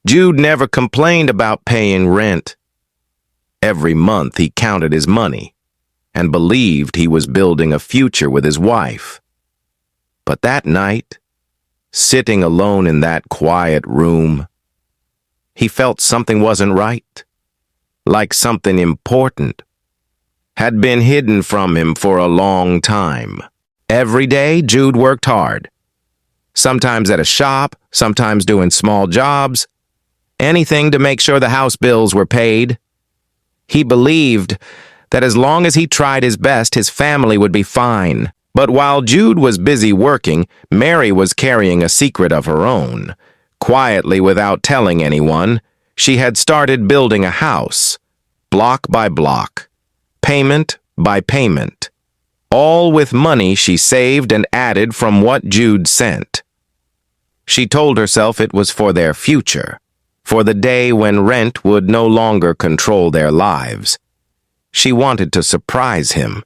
Jude never complained about paying rent. Every month he counted his money and believed he was building a future with his wife. But that night, sitting alone in that quiet room, he felt something wasn't right, like something important had been hidden from him for a long time. Every day, Jude worked hard, sometimes at a shop, sometimes doing small jobs, anything to make sure the house bills were paid. He believed that as long as he tried his best, his family would be fine. But while Jude was busy working, Mary was carrying a secret of her own. Quietly, without telling anyone, she had started building a house, block by block, payment by payment, all with money she saved and added from what Jude sent. She told herself it was for their future, for the day when rent would no longer control their lives. She wanted to surprise him.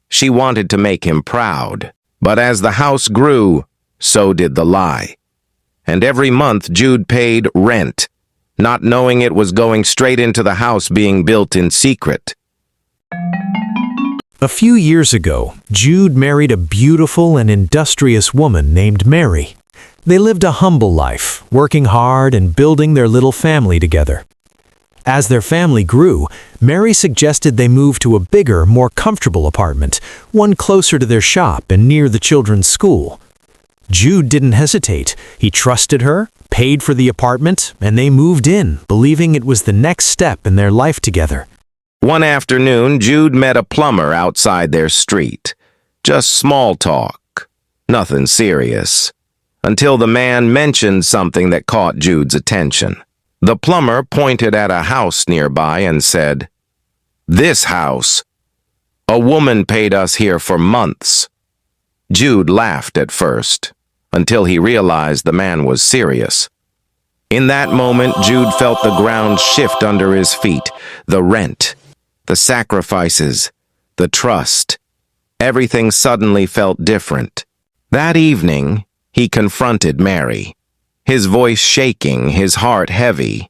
She wanted to make him proud. But as the house grew, so did the lie. And every month Jude paid rent, not knowing it was going straight into the house being built in secret. A few years ago, Jude married a beautiful and industrious woman named Mary. They lived a humble life, working hard and building their little family together. As their family grew, Mary suggested they move to a bigger, more comfortable apartment, one closer to their shop and near the children's school. Jude didn't hesitate. He trusted her, paid for the apartment, and they moved in, believing it was the next step in their life together. One afternoon, Jude met a plumber outside their street. Just small talk, nothing serious, until the man mentioned something that caught Jude's attention. The plumber pointed at a house nearby and said, "This house. A woman paid us here for months." Jude laughed at first, until he realized the man was serious. In that moment, Jude felt the ground shift under his feet. The rent, the sacrifices, the trust. Everything suddenly felt different. That evening, he confronted Mary, his voice shaking, his heart heavy.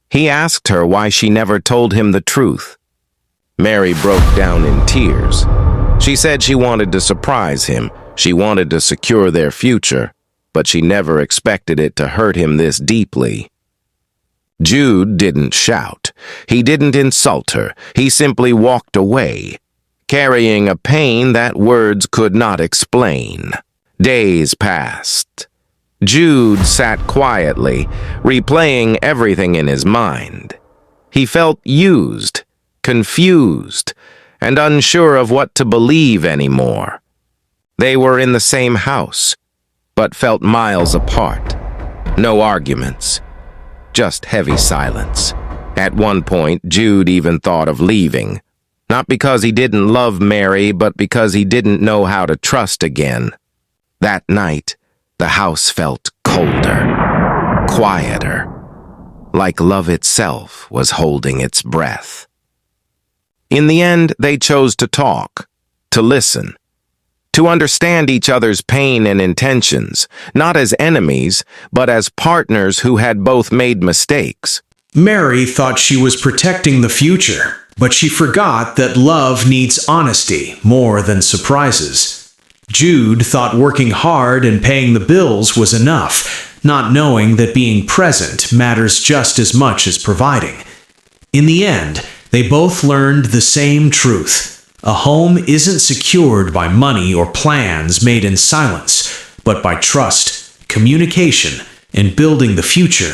He asked her why she never told him the truth. Mary broke down in tears. She said she wanted to surprise him. She wanted to secure their future, but she never expected it to hurt him this deeply. Jude didn't shout. He didn't insult her. He simply walked away, carrying a pain that words could not explain. Days passed. Jude sat quietly, replaying everything in his mind. He felt used, confused, and unsure of what to believe anymore. They were in the same house, but felt miles apart. No arguments, just heavy silence. At one point, Jude even thought of leaving, not because he didn't love Mary, but because he didn't know how to trust again. That night, the house felt colder, quieter, like love itself was holding its breath. In the end, they chose to talk, to listen, to understand each other's pain and intentions, not as enemies, but as partners who had both made mistakes. Mary thought she was protecting the future, but she forgot that love needs honesty more than surprises. Jude thought working hard and paying the bills was enough, not knowing that being present matters just as much as providing. In the end, they both learned the same truth. A home isn't secured by money or plans made in silence, but by trust, communication, and building the future